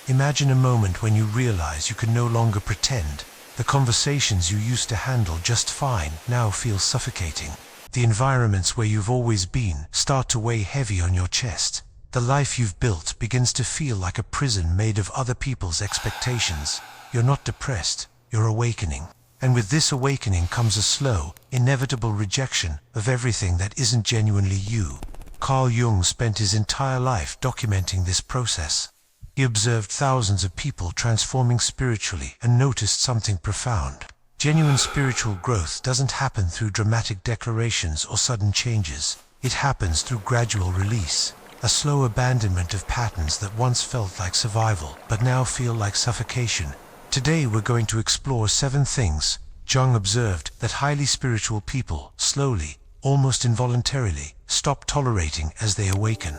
Imagine a moment when you realize you can no longer pretend. The conversations you used to handle just fine now feel suffocating. The environments where you've always been start to weigh heavy on your chest. The life you've built begins to feel like a prison made of other people's expectations. You're not depressed, you're awakening. And with this awakening comes a slow, inevitable rejection of everything that isn't genuinely you. Carl Jung spent his entire life documenting this process. He observed thousands of people transforming spiritually and noticed something profound. Genuine spiritual growth doesn't happen through dramatic declarations or sudden changes. It happens through gradual release, a slow abandonment of patterns that once felt like survival but now feel like suffocation. Today we're going to explore 7 things Jung observed that highly spiritual people slowly, almost involuntarily, stop tolerating as they awaken.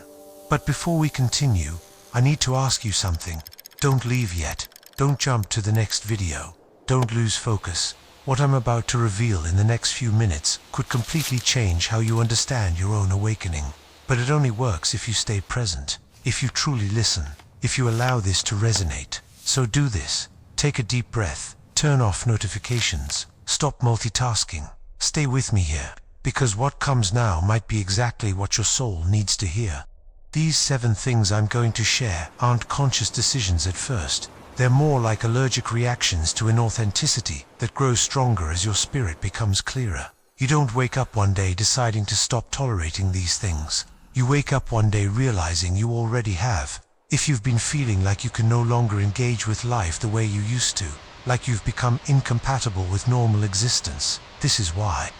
But before we continue, I need to ask you something. Don't leave yet. Don't jump to the next video. Don't lose focus. What I'm about to reveal in the next few minutes could completely change how you understand your own awakening. But it only works if you stay present, if you truly listen, if you allow this to resonate. So do this. Take a deep breath. Turn off notifications. Stop multitasking. Stay with me here, because what comes now might be exactly what your soul needs to hear. These 7 things I'm going to share aren't conscious decisions at first. They're more like allergic reactions to inauthenticity that grow stronger as your spirit becomes clearer. You don't wake up one day deciding to stop tolerating these things. You wake up one day realizing you already have. If you've been feeling like you can no longer engage with life the way you used to, like you've become incompatible with normal existence, this is why.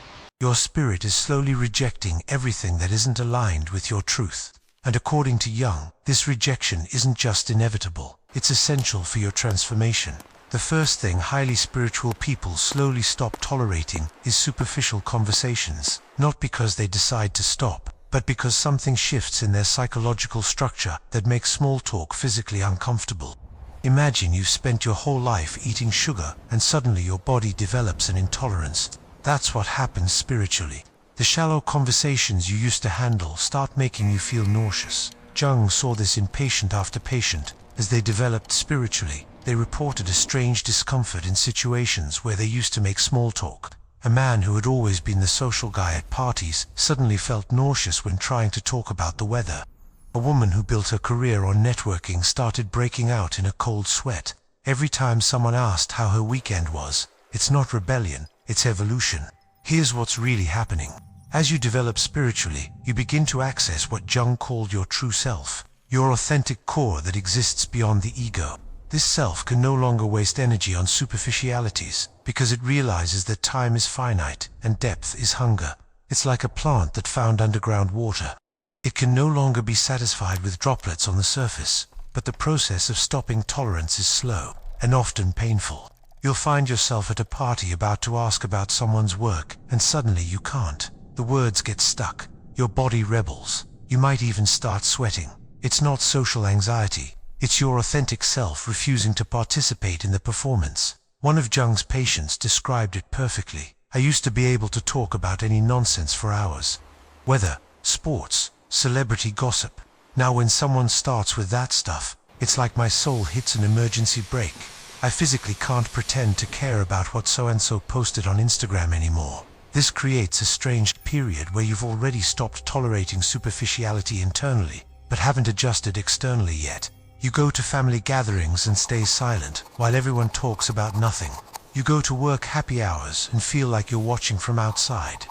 Your spirit is slowly rejecting everything that isn't aligned with your truth. And according to Jung, this rejection isn't just inevitable, it's essential for your transformation. The first thing highly spiritual people slowly stop tolerating is superficial conversations, not because they decide to stop, but because something shifts in their psychological structure that makes small talk physically uncomfortable. Imagine you've spent your whole life eating sugar and suddenly your body develops an intolerance. That's what happens spiritually. The shallow conversations you used to handle start making you feel nauseous. Jung saw this in patient after patient. As they developed spiritually, they reported a strange discomfort in situations where they used to make small talk. A man who had always been the social guy at parties suddenly felt nauseous when trying to talk about the weather. A woman who built her career on networking started breaking out in a cold sweat every time someone asked how her weekend was. It's not rebellion, it's evolution. Here's what's really happening. As you develop spiritually, you begin to access what Jung called your true self, your authentic core that exists beyond the ego. This self can no longer waste energy on superficialities, because it realizes that time is finite and depth is hunger. It's like a plant that found underground water. It can no longer be satisfied with droplets on the surface, but the process of stopping tolerance is slow and often painful. You'll find yourself at a party about to ask about someone's work, and suddenly you can't. The words get stuck. Your body rebels. You might even start sweating. It's not social anxiety. It's your authentic self refusing to participate in the performance. One of Jung's patients described it perfectly. I used to be able to talk about any nonsense for hours. Weather, sports, celebrity gossip. Now when someone starts with that stuff, it's like my soul hits an emergency brake. I physically can't pretend to care about what so-and-so posted on Instagram anymore. This creates a strange period where you've already stopped tolerating superficiality internally, but haven't adjusted externally yet. You go to family gatherings and stay silent, while everyone talks about nothing. You go to work happy hours and feel like you're watching from outside.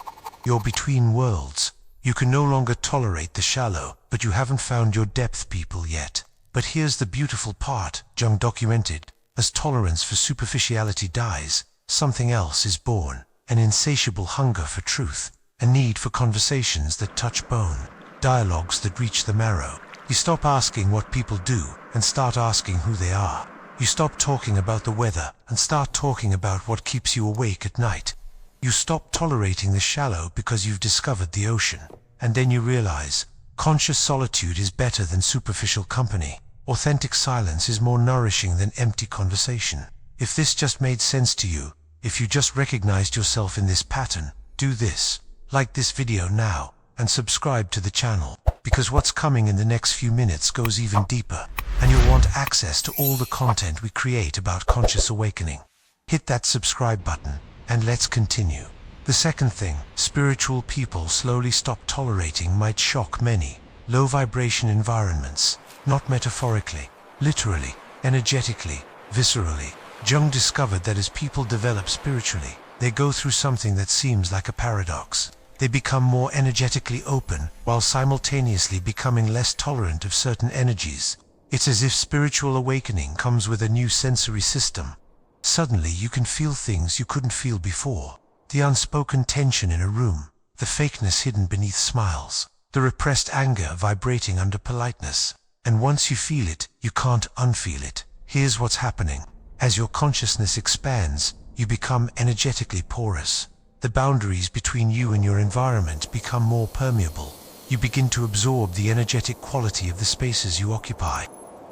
You're between worlds. You can no longer tolerate the shallow, but you haven't found your depth people yet. But here's the beautiful part, Jung documented. As tolerance for superficiality dies, something else is born. An insatiable hunger for truth, a need for conversations that touch bone, dialogues that reach the marrow. You stop asking what people do and start asking who they are. You stop talking about the weather and start talking about what keeps you awake at night. You stop tolerating the shallow because you've discovered the ocean. And then you realize, conscious solitude is better than superficial company. Authentic silence is more nourishing than empty conversation. If this just made sense to you, if you just recognized yourself in this pattern, do this. Like this video now, and subscribe to the channel, because what's coming in the next few minutes goes even deeper, and you'll want access to all the content we create about conscious awakening. Hit that subscribe button, and let's continue. The second thing spiritual people slowly stop tolerating might shock many. Low vibration environments, not metaphorically, literally, energetically, viscerally. Jung discovered that as people develop spiritually, they go through something that seems like a paradox. They become more energetically open, while simultaneously becoming less tolerant of certain energies. It's as if spiritual awakening comes with a new sensory system. Suddenly you can feel things you couldn't feel before. The unspoken tension in a room, the fakeness hidden beneath smiles, the repressed anger vibrating under politeness. And once you feel it, you can't unfeel it. Here's what's happening. As your consciousness expands, you become energetically porous. The boundaries between you and your environment become more permeable. You begin to absorb the energetic quality of the spaces you occupy.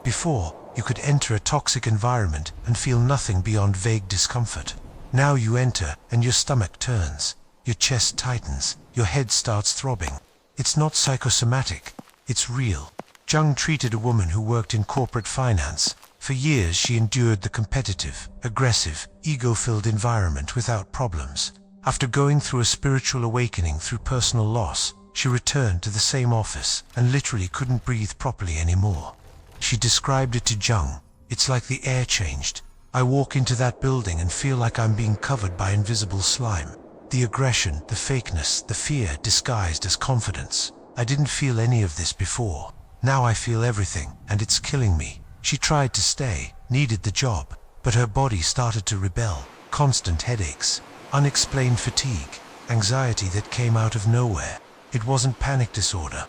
Before, you could enter a toxic environment and feel nothing beyond vague discomfort. Now you enter and your stomach turns, your chest tightens, your head starts throbbing. It's not psychosomatic, it's real. Jung treated a woman who worked in corporate finance. For years she endured the competitive, aggressive, ego-filled environment without problems. After going through a spiritual awakening through personal loss, she returned to the same office and literally couldn't breathe properly anymore. She described it to Jung. It's like the air changed. I walk into that building and feel like I'm being covered by invisible slime. The aggression, the fakeness, the fear disguised as confidence. I didn't feel any of this before. Now I feel everything, and it's killing me. She tried to stay, needed the job, but her body started to rebel. Constant headaches, unexplained fatigue, anxiety that came out of nowhere. It wasn't panic disorder.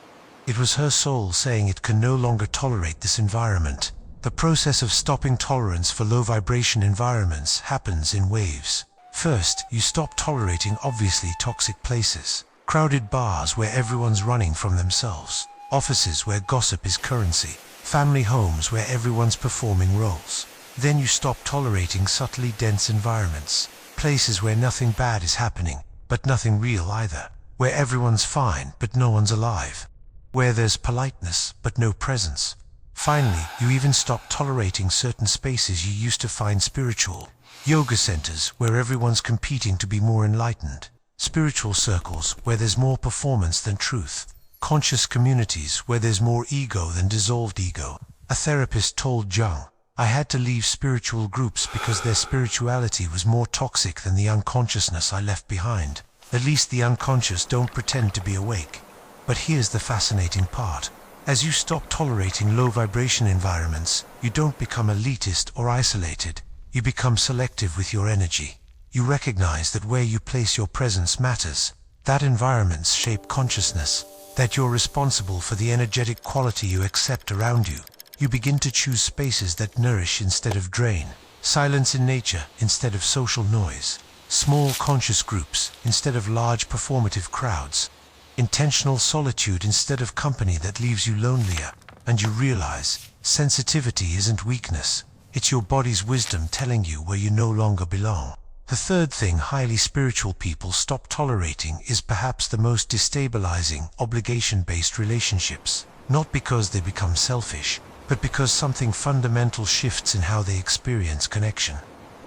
It was her soul saying it can no longer tolerate this environment. The process of stopping tolerance for low vibration environments happens in waves. First, you stop tolerating obviously toxic places. Crowded bars where everyone's running from themselves. Offices where gossip is currency. Family homes where everyone's performing roles. Then you stop tolerating subtly dense environments. Places where nothing bad is happening, but nothing real either. Where everyone's fine, but no one's alive. Where there's politeness, but no presence. Finally, you even stop tolerating certain spaces you used to find spiritual. Yoga centers where everyone's competing to be more enlightened. Spiritual circles where there's more performance than truth. Conscious communities where there's more ego than dissolved ego. A therapist told Jung, I had to leave spiritual groups because their spirituality was more toxic than the unconsciousness I left behind. At least the unconscious don't pretend to be awake. But here's the fascinating part. As you stop tolerating low vibration environments, you don't become elitist or isolated. You become selective with your energy. You recognize that where you place your presence matters. That environments shape consciousness. That you're responsible for the energetic quality you accept around you. You begin to choose spaces that nourish instead of drain. Silence in nature instead of social noise. Small conscious groups instead of large performative crowds. Intentional solitude instead of company that leaves you lonelier. And you realize, sensitivity isn't weakness. It's your body's wisdom telling you where you no longer belong. The third thing highly spiritual people stop tolerating is perhaps the most destabilizing, obligation-based relationships. Not because they become selfish, but because something fundamental shifts in how they experience connection.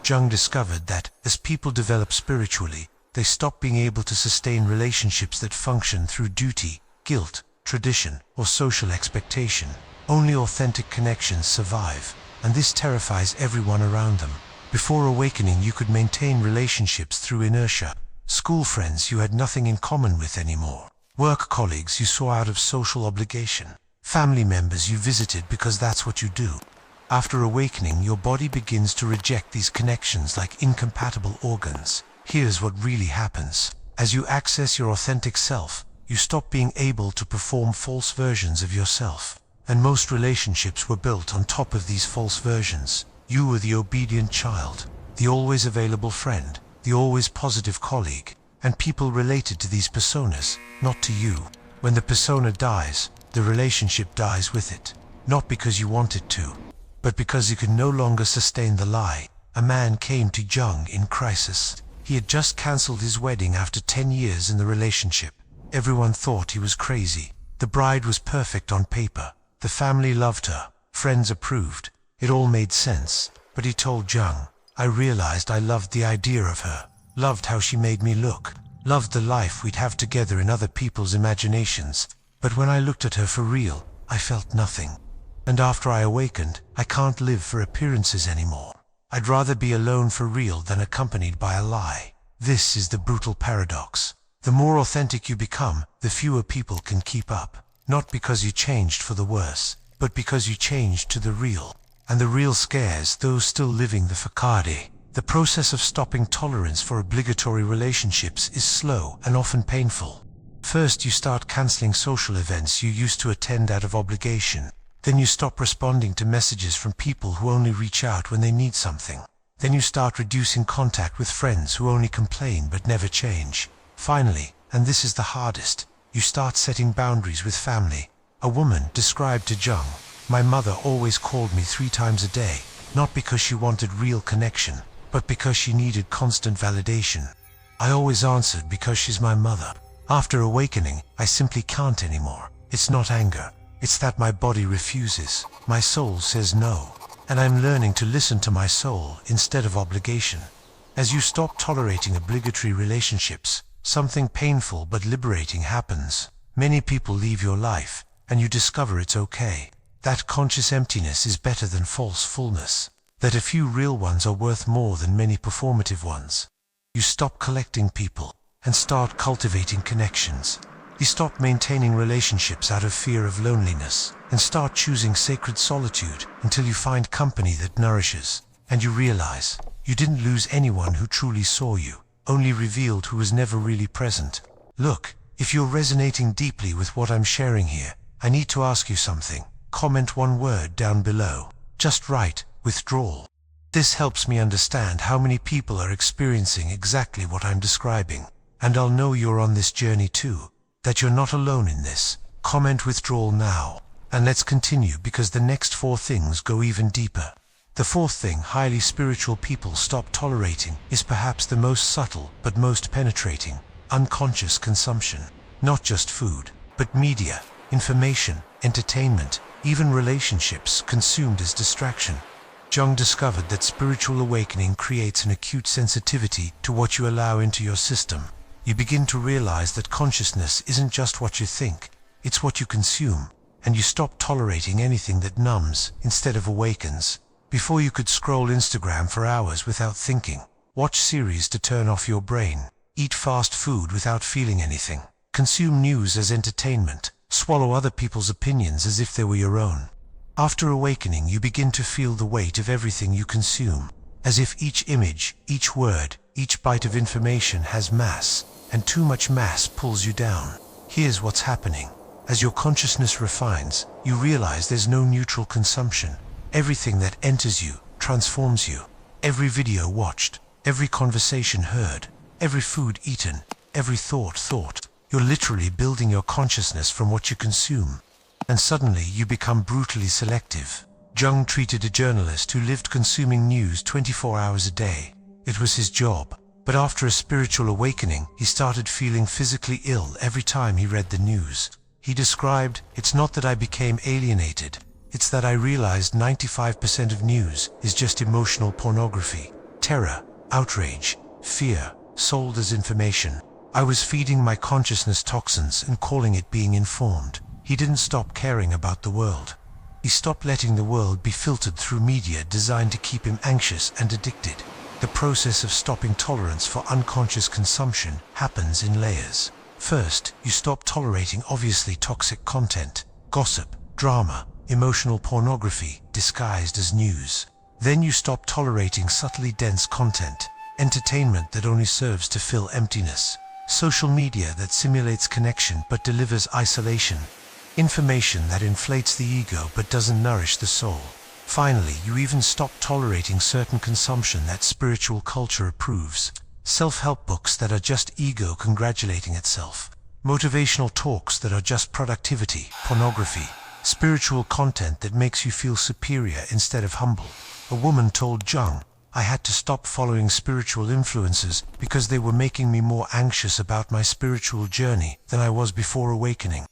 Jung discovered that, as people develop spiritually, they stop being able to sustain relationships that function through duty, guilt, tradition, or social expectation. Only authentic connections survive, and this terrifies everyone around them. Before awakening, you could maintain relationships through inertia. School friends you had nothing in common with anymore. Work colleagues you saw out of social obligation. Family members you visited because that's what you do. After awakening, your body begins to reject these connections like incompatible organs. Here's what really happens. As you access your authentic self, you stop being able to perform false versions of yourself. And most relationships were built on top of these false versions. You were the obedient child, the always available friend, the always positive colleague, and people related to these personas, not to you. When the persona dies, the relationship dies with it. Not because you want it to, but because you can no longer sustain the lie. A man came to Jung in crisis. He had just cancelled his wedding after 10 years in the relationship. Everyone thought he was crazy. The bride was perfect on paper. The family loved her. Friends approved. It all made sense. But he told Jung, I realized I loved the idea of her, loved how she made me look, loved the life we'd have together in other people's imaginations. But when I looked at her for real, I felt nothing. And after I awakened, I can't live for appearances anymore. I'd rather be alone for real than accompanied by a lie. This is the brutal paradox. The more authentic you become, the fewer people can keep up. Not because you changed for the worse, but because you changed to the real. And the real scares those still living the facade. The process of stopping tolerance for obligatory relationships is slow and often painful. First, you start canceling social events you used to attend out of obligation. Then you stop responding to messages from people who only reach out when they need something. Then you start reducing contact with friends who only complain but never change. Finally, and this is the hardest, you start setting boundaries with family. A woman described to Jung, my mother always called me 3 times a day, not because she wanted real connection, but because she needed constant validation. I always answered because she's my mother. After awakening, I simply can't anymore. It's not anger. It's that my body refuses. My soul says no. And I'm learning to listen to my soul instead of obligation. As you stop tolerating obligatory relationships, something painful but liberating happens. Many people leave your life, and you discover it's okay. That conscious emptiness is better than false fullness. That a few real ones are worth more than many performative ones. You stop collecting people and start cultivating connections. You stop maintaining relationships out of fear of loneliness and start choosing sacred solitude until you find company that nourishes. And you realize you didn't lose anyone who truly saw you, only revealed who was never really present. Look, if you're resonating deeply with what I'm sharing here, I need to ask you something. Comment one word down below. Just write, withdrawal. This helps me understand how many people are experiencing exactly what I'm describing. And I'll know you're on this journey too. That you're not alone in this. Comment withdrawal now. And let's continue because the next 4 things go even deeper. The 4th thing highly spiritual people stop tolerating is perhaps the most subtle but most penetrating. Unconscious consumption. Not just food, but media, information, entertainment, even relationships consumed as distraction. Jung discovered that spiritual awakening creates an acute sensitivity to what you allow into your system. You begin to realize that consciousness isn't just what you think, it's what you consume, and you stop tolerating anything that numbs instead of awakens. Before you could scroll Instagram for hours without thinking, watch series to turn off your brain, eat fast food without feeling anything, consume news as entertainment, swallow other people's opinions as if they were your own. After awakening, you begin to feel the weight of everything you consume, as if each image, each word, each bite of information has mass, and too much mass pulls you down. Here's what's happening. As your consciousness refines, you realize there's no neutral consumption. Everything that enters you transforms you. Every video watched, every conversation heard, every food eaten, every thought. You're literally building your consciousness from what you consume. And suddenly you become brutally selective. Jung treated a journalist who lived consuming news 24 hours a day. It was his job. But after a spiritual awakening, he started feeling physically ill every time he read the news. He described, "It's not that I became alienated. It's that I realized 95% of news is just emotional pornography. Terror, outrage, fear, sold as information. I was feeding my consciousness toxins and calling it being informed." He didn't stop caring about the world. He stopped letting the world be filtered through media designed to keep him anxious and addicted. The process of stopping tolerance for unconscious consumption happens in layers. First, you stop tolerating obviously toxic content, gossip, drama, emotional pornography disguised as news. Then you stop tolerating subtly dense content, entertainment that only serves to fill emptiness, social media that simulates connection but delivers isolation, information that inflates the ego but doesn't nourish the soul. Finally, you even stop tolerating certain consumption that spiritual culture approves. Self-help books that are just ego congratulating itself. Motivational talks that are just productivity, pornography. Spiritual content that makes you feel superior instead of humble. A woman told Jung, I had to stop following spiritual influences because they were making me more anxious about my spiritual journey than I was before awakening.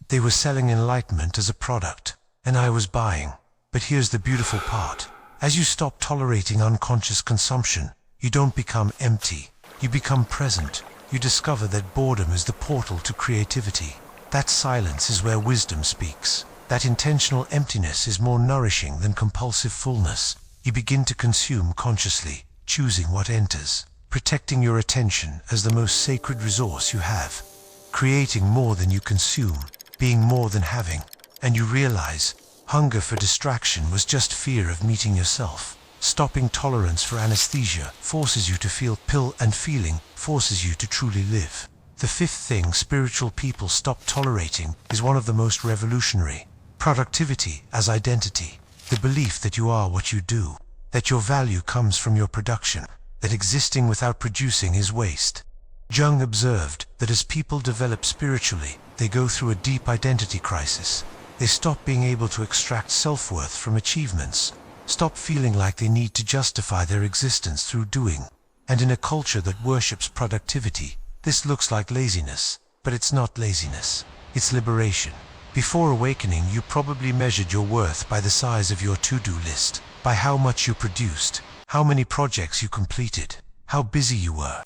They were selling enlightenment as a product, and I was buying. But here's the beautiful part. As you stop tolerating unconscious consumption, you don't become empty. You become present. You discover that boredom is the portal to creativity. That silence is where wisdom speaks. That intentional emptiness is more nourishing than compulsive fullness. You begin to consume consciously, choosing what enters, protecting your attention as the most sacred resource you have, creating more than you consume, being more than having, and you realize hunger for distraction was just fear of meeting yourself. Stopping tolerance for anesthesia forces you to feel pill, and feeling forces you to truly live. The fifth thing spiritual people stop tolerating is one of the most revolutionary. Productivity as identity. The belief that you are what you do, that your value comes from your production, that existing without producing is waste. Jung observed that as people develop spiritually, they go through a deep identity crisis. They stop being able to extract self-worth from achievements, stop feeling like they need to justify their existence through doing. And in a culture that worships productivity, this looks like laziness, but it's not laziness, it's liberation. Before awakening, you probably measured your worth by the size of your to-do list, by how much you produced, how many projects you completed, how busy you were.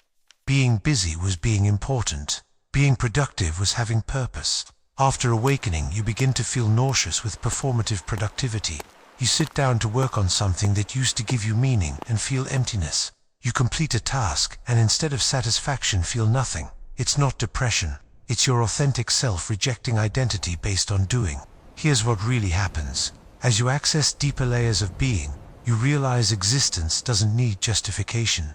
Being busy was being important. Being productive was having purpose. After awakening, you begin to feel nauseous with performative productivity. You sit down to work on something that used to give you meaning and feel emptiness. You complete a task and instead of satisfaction feel nothing. It's not depression. It's your authentic self rejecting identity based on doing. Here's what really happens. As you access deeper layers of being, you realize existence doesn't need justification.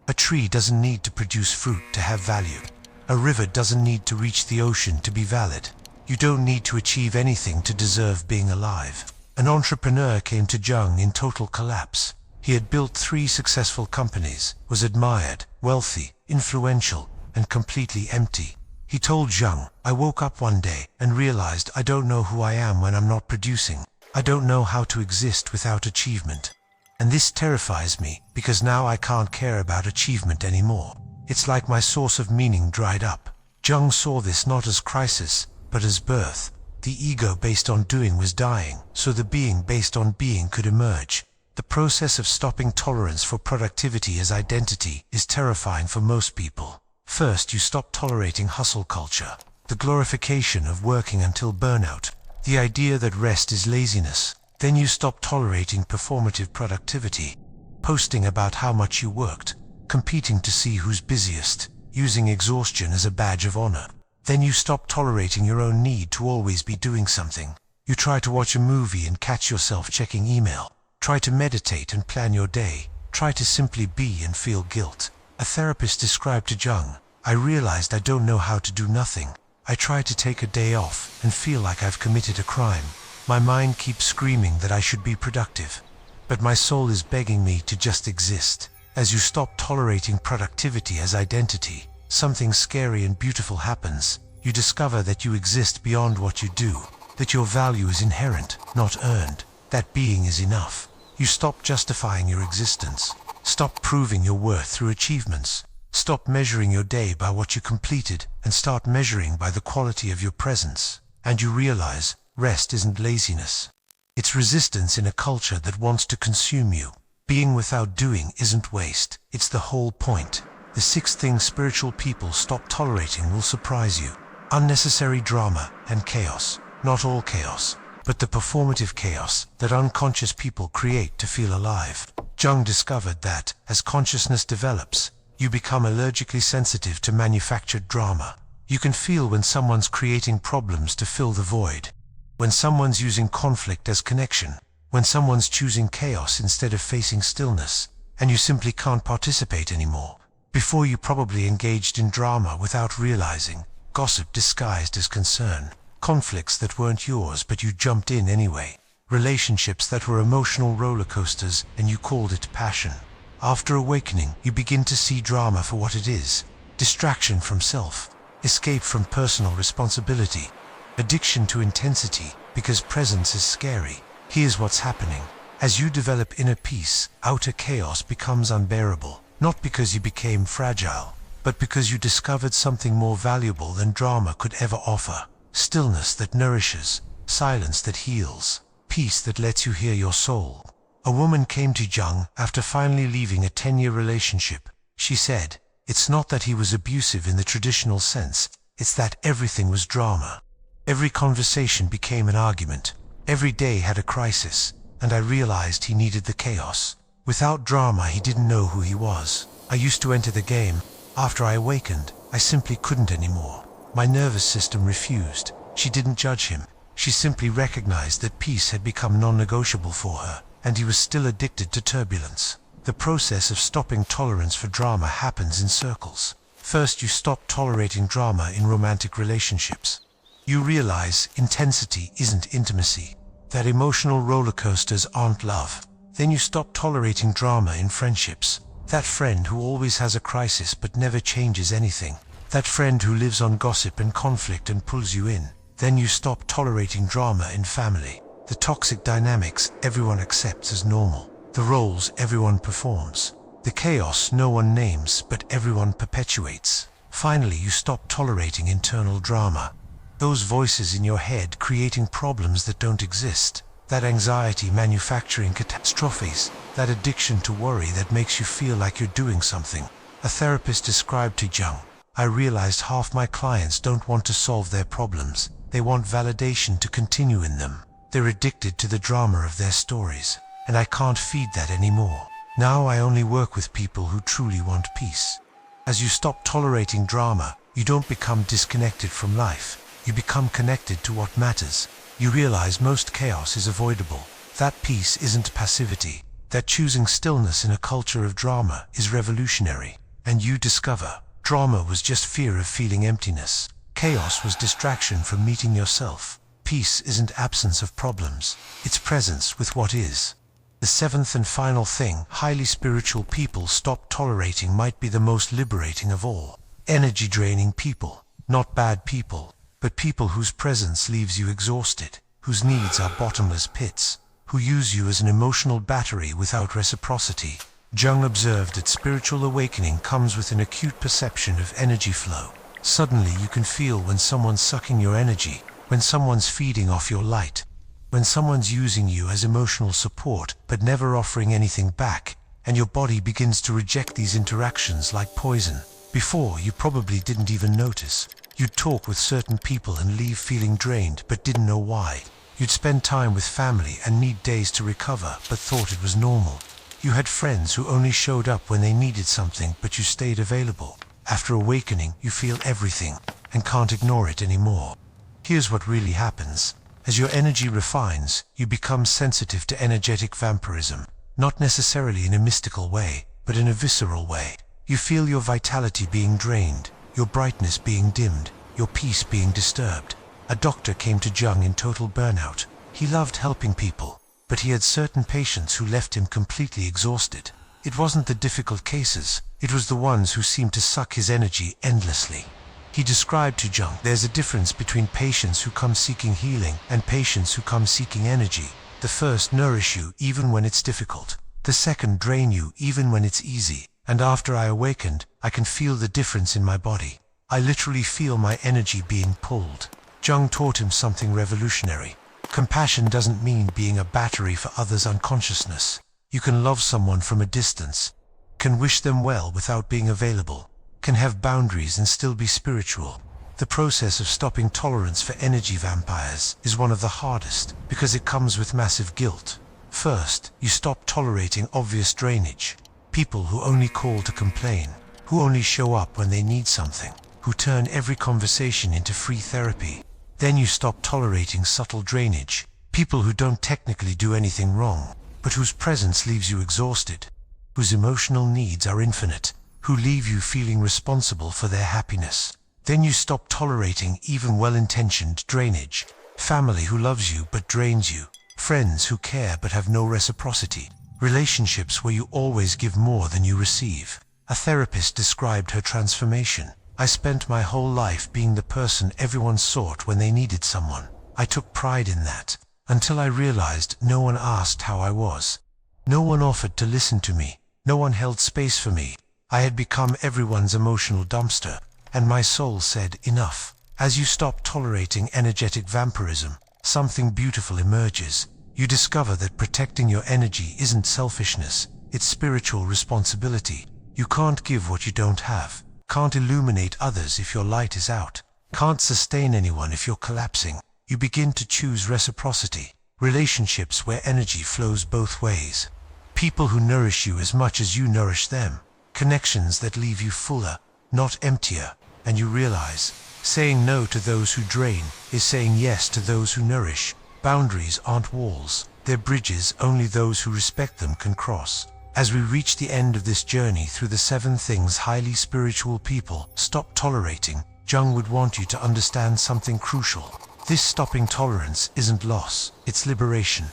A tree doesn't need to produce fruit to have value. A river doesn't need to reach the ocean to be valid. You don't need to achieve anything to deserve being alive. An entrepreneur came to Jung in total collapse. He had built 3 successful companies, was admired, wealthy, influential, and completely empty. He told Jung, "I woke up one day and realized I don't know who I am when I'm not producing. I don't know how to exist without achievement. And this terrifies me because now I can't care about achievement anymore. It's like my source of meaning dried up." Jung saw this not as crisis, but as birth. The ego based on doing was dying, so the being based on being could emerge. The process of stopping tolerance for productivity as identity is terrifying for most people. First, you stop tolerating hustle culture, the glorification of working until burnout, the idea that rest is laziness. Then you stop tolerating performative productivity, posting about how much you worked, competing to see who's busiest, using exhaustion as a badge of honor. Then you stop tolerating your own need to always be doing something. You try to watch a movie and catch yourself checking email. Try to meditate and plan your day. Try to simply be and feel guilt. A therapist described to Jung, "I realized I don't know how to do nothing. I try to take a day off and feel like I've committed a crime. My mind keeps screaming that I should be productive, but my soul is begging me to just exist." As you stop tolerating productivity as identity, something scary and beautiful happens. You discover that you exist beyond what you do, that your value is inherent, not earned, that being is enough. You stop justifying your existence. Stop proving your worth through achievements. Stop measuring your day by what you completed and start measuring by the quality of your presence. And you realize rest isn't laziness. It's resistance in a culture that wants to consume you. Being without doing isn't waste. It's the whole point. The 6th thing spiritual people stop tolerating will surprise you. Unnecessary drama and chaos. Not all chaos, but the performative chaos that unconscious people create to feel alive. Jung discovered that, as consciousness develops, you become allergically sensitive to manufactured drama. You can feel when someone's creating problems to fill the void, when someone's using conflict as connection, when someone's choosing chaos instead of facing stillness, and you simply can't participate anymore. Before you probably engaged in drama without realizing, gossip disguised as concern, conflicts that weren't yours but you jumped in anyway, relationships that were emotional roller coasters and you called it passion. After awakening, you begin to see drama for what it is: distraction from self, escape from personal responsibility, addiction to intensity because presence is scary. Here's what's happening. As you develop inner peace, outer chaos becomes unbearable, not because you became fragile, but because you discovered something more valuable than drama could ever offer. Stillness that nourishes, silence that heals, peace that lets you hear your soul. A woman came to Jung after finally leaving a 10-year relationship. She said, "It's not that he was abusive in the traditional sense, it's that everything was drama. Every conversation became an argument. Every day had a crisis, and I realized he needed the chaos. Without drama, he didn't know who he was. I used to enter the game. After I awakened, I simply couldn't anymore. My nervous system refused." She didn't judge him. She simply recognized that peace had become non-negotiable for her, and he was still addicted to turbulence. The process of stopping tolerance for drama happens in circles. First, you stop tolerating drama in romantic relationships. You realize intensity isn't intimacy, that emotional roller coasters aren't love. Then you stop tolerating drama in friendships. That friend who always has a crisis but never changes anything. That friend who lives on gossip and conflict and pulls you in. Then you stop tolerating drama in family. The toxic dynamics everyone accepts as normal. The roles everyone performs. The chaos no one names but everyone perpetuates. Finally, you stop tolerating internal drama. Those voices in your head creating problems that don't exist. That anxiety manufacturing catastrophes. That addiction to worry that makes you feel like you're doing something. A therapist described to Jung, "I realized half my clients don't want to solve their problems. They want validation to continue in them. They're addicted to the drama of their stories. And I can't feed that anymore. Now I only work with people who truly want peace." As you stop tolerating drama, you don't become disconnected from life. You become connected to what matters. You realize most chaos is avoidable. That peace isn't passivity. That choosing stillness in a culture of drama is revolutionary. And you discover, drama was just fear of feeling emptiness. Chaos was distraction from meeting yourself. Peace isn't absence of problems. It's presence with what is. The seventh and final thing highly spiritual people stop tolerating might be the most liberating of all. Energy-draining people. Not bad people, but people whose presence leaves you exhausted, whose needs are bottomless pits, who use you as an emotional battery without reciprocity. Jung observed that spiritual awakening comes with an acute perception of energy flow. Suddenly you can feel when someone's sucking your energy, when someone's feeding off your light, when someone's using you as emotional support but never offering anything back, and your body begins to reject these interactions like poison. Before, you probably didn't even notice. You'd talk with certain people and leave feeling drained but didn't know why. You'd spend time with family and need days to recover but thought it was normal. You had friends who only showed up when they needed something but you stayed available. After awakening, you feel everything and can't ignore it anymore. Here's what really happens. As your energy refines, you become sensitive to energetic vampirism, not necessarily in a mystical way, but in a visceral way. You feel your vitality being drained, your brightness being dimmed, your peace being disturbed. A doctor came to Jung in total burnout. He loved helping people, but he had certain patients who left him completely exhausted. It wasn't the difficult cases, it was the ones who seemed to suck his energy endlessly. He described to Jung, "There's a difference between patients who come seeking healing and patients who come seeking energy. The first nourish you even when it's difficult. The second drain you even when it's easy. And after I awakened, I can feel the difference in my body. I literally feel my energy being pulled." Jung taught him something revolutionary. Compassion doesn't mean being a battery for others' unconsciousness. You can love someone from a distance, can wish them well without being available, can have boundaries and still be spiritual. The process of stopping tolerance for energy vampires is one of the hardest because it comes with massive guilt. First, you stop tolerating obvious drainage. People who only call to complain, who only show up when they need something, who turn every conversation into free therapy. Then you stop tolerating subtle drainage. People who don't technically do anything wrong, but whose presence leaves you exhausted, whose emotional needs are infinite, who leave you feeling responsible for their happiness. Then you stop tolerating even well-intentioned drainage. Family who loves you but drains you. Friends who care but have no reciprocity. Relationships where you always give more than you receive. A therapist described her transformation. "I spent my whole life being the person everyone sought when they needed someone. I took pride in that. until I realized no one asked how I was. No one offered to listen to me. No one held space for me. I had become everyone's emotional dumpster, and my soul said, enough. As you stop tolerating energetic vampirism, something beautiful emerges. You discover that protecting your energy isn't selfishness, it's spiritual responsibility. You can't give what you don't have, can't illuminate others if your light is out, can't sustain anyone if you're collapsing. You begin to choose reciprocity, relationships where energy flows both ways. People who nourish you as much as you nourish them, connections that leave you fuller, not emptier, and you realize, saying no to those who drain is saying yes to those who nourish. Boundaries aren't walls, they're bridges only those who respect them can cross. As we reach the end of this journey through the 7 things highly spiritual people stop tolerating, Jung would want you to understand something crucial. This stopping tolerance isn't loss, it's liberation.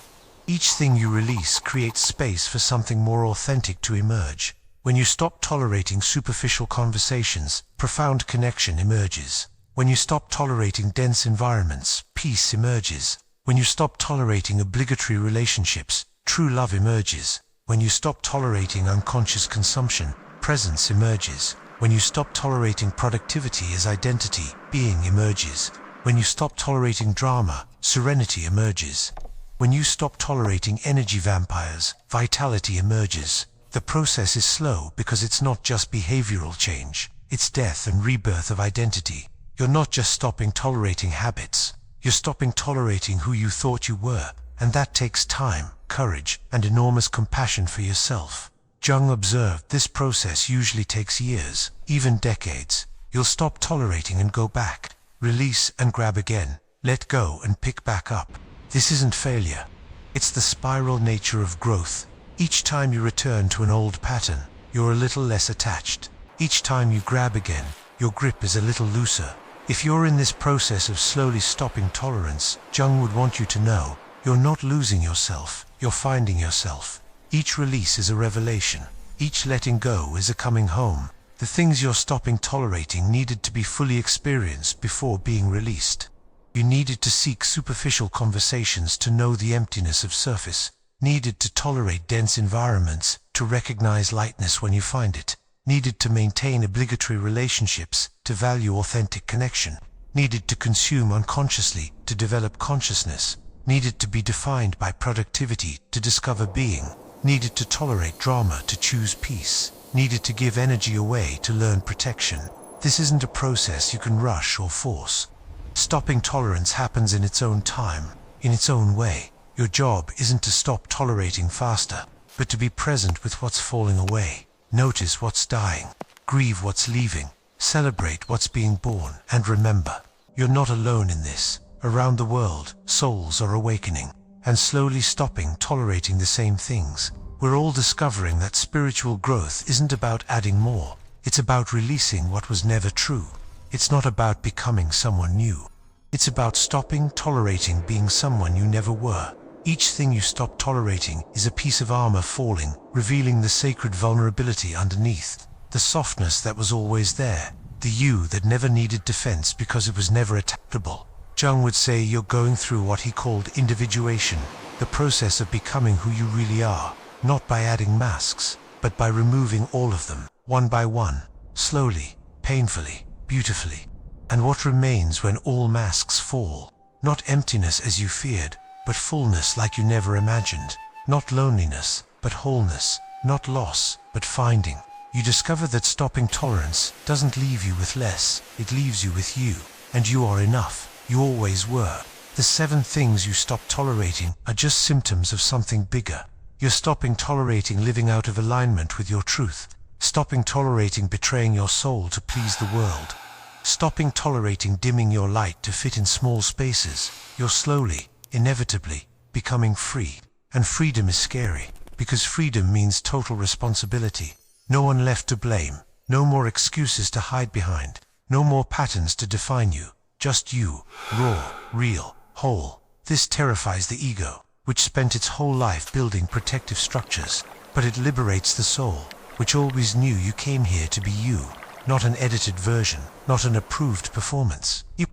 Each thing you release creates space for something more authentic to emerge. When you stop tolerating superficial conversations, profound connection emerges. When you stop tolerating dense environments, peace emerges. When you stop tolerating obligatory relationships, true love emerges. When you stop tolerating unconscious consumption, presence emerges. When you stop tolerating productivity as identity, being emerges. When you stop tolerating drama, serenity emerges. When you stop tolerating energy vampires, vitality emerges. The process is slow because it's not just behavioral change, it's death and rebirth of identity. You're not just stopping tolerating habits, you're stopping tolerating who you thought you were, and that takes time, courage, and enormous compassion for yourself. Jung observed this process usually takes years, even decades. You'll stop tolerating and go back, release and grab again, let go and pick back up. This isn't failure. It's the spiral nature of growth. Each time you return to an old pattern, you're a little less attached. Each time you grab again, your grip is a little looser. If you're in this process of slowly stopping tolerance, Jung would want you to know, you're not losing yourself, you're finding yourself. Each release is a revelation. Each letting go is a coming home. The things you're stopping tolerating needed to be fully experienced before being released. You needed to seek superficial conversations to know the emptiness of surface, needed to tolerate dense environments to recognize lightness when you find it, needed to maintain obligatory relationships to value authentic connection, needed to consume unconsciously to develop consciousness, needed to be defined by productivity to discover being, needed to tolerate drama to choose peace, needed to give energy away to learn protection. This isn't a process you can rush or force. Stopping tolerance happens in its own time, in its own way. Your job isn't to stop tolerating faster, but to be present with what's falling away. Notice what's dying, grieve what's leaving, celebrate what's being born, and remember, you're not alone in this. Around the world, souls are awakening, and slowly stopping tolerating the same things. We're all discovering that spiritual growth isn't about adding more, it's about releasing what was never true. It's not about becoming someone new. It's about stopping tolerating being someone you never were. Each thing you stop tolerating is a piece of armor falling, revealing the sacred vulnerability underneath, the softness that was always there, the you that never needed defense because it was never attackable. Jung would say you're going through what he called individuation, the process of becoming who you really are, not by adding masks, but by removing all of them, one by one, slowly, painfully, beautifully. And what remains when all masks fall? Not emptiness as you feared, but fullness like you never imagined. Not loneliness, but wholeness. Not loss, but finding. You discover that stopping tolerance doesn't leave you with less, it leaves you with you. And you are enough. You always were. The 7 things you stop tolerating are just symptoms of something bigger. You're stopping tolerating living out of alignment with your truth. Stopping tolerating betraying your soul to please the world. Stopping tolerating dimming your light to fit in small spaces. You're slowly, inevitably, becoming free. And freedom is scary, because freedom means total responsibility. No one left to blame, no more excuses to hide behind, no more patterns to define you. Just you, raw, real, whole. This terrifies the ego, which spent its whole life building protective structures. But it liberates the soul, which always knew you came here to be you, not an edited version, not an approved performance. You,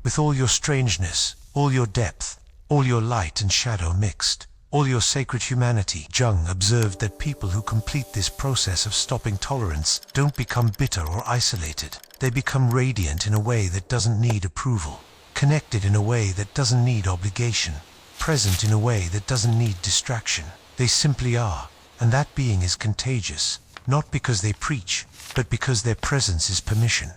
with all your strangeness, all your depth, all your light and shadow mixed, all your sacred humanity. Jung observed that people who complete this process of stopping tolerance don't become bitter or isolated. They become radiant in a way that doesn't need approval, connected in a way that doesn't need obligation, present in a way that doesn't need distraction. They simply are, and that being is contagious, not because they preach, but because their presence is permission.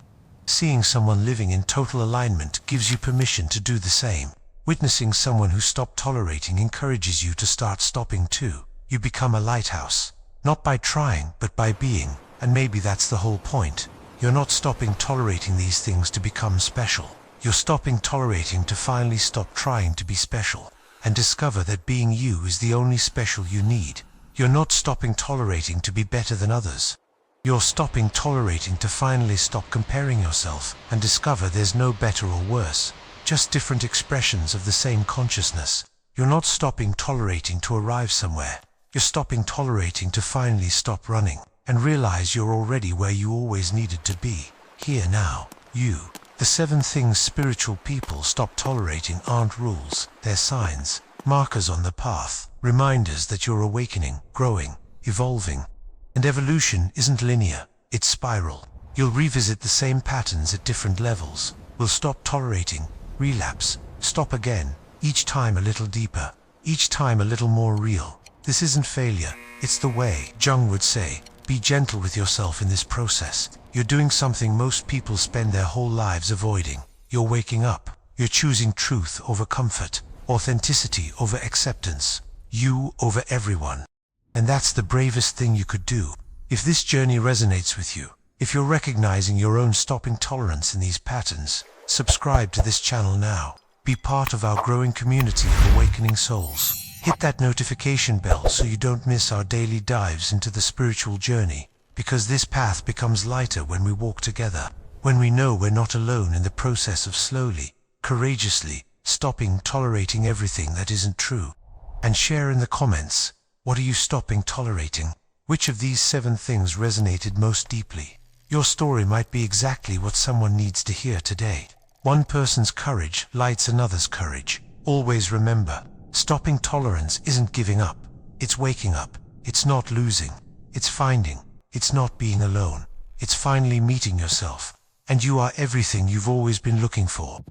Seeing someone living in total alignment gives you permission to do the same. Witnessing someone who stopped tolerating encourages you to start stopping too. You become a lighthouse, not by trying, but by being, and maybe that's the whole point. You're not stopping tolerating these things to become special. You're stopping tolerating to finally stop trying to be special, and discover that being you is the only special you need. You're not stopping tolerating to be better than others. You're stopping tolerating to finally stop comparing yourself and discover there's no better or worse, just different expressions of the same consciousness. You're not stopping tolerating to arrive somewhere. You're stopping tolerating to finally stop running and realize you're already where you always needed to be, here now, you. The 7 things spiritual people stop tolerating aren't rules, they're signs, markers on the path, reminders that you're awakening, growing, evolving. And evolution isn't linear, it's spiral. You'll revisit the same patterns at different levels. We'll stop tolerating, relapse, stop again, each time a little deeper, each time a little more real. This isn't failure, it's the way. Jung would say, be gentle with yourself in this process. You're doing something most people spend their whole lives avoiding. You're waking up. You're choosing truth over comfort, authenticity over acceptance, you over everyone. And that's the bravest thing you could do. If this journey resonates with you, if you're recognizing your own stopping tolerance in these patterns, subscribe to this channel now. Be part of our growing community of awakening souls. Hit that notification bell so you don't miss our daily dives into the spiritual journey, because this path becomes lighter when we walk together, when we know we're not alone in the process of slowly, courageously, stopping tolerating everything that isn't true. And share in the comments, what are you stopping tolerating? Which of these 7 things resonated most deeply? Your story might be exactly what someone needs to hear today. One person's courage lights another's courage. Always remember, stopping tolerance isn't giving up. It's waking up. It's not losing. It's finding. It's not being alone. It's finally meeting yourself. And you are everything you've always been looking for.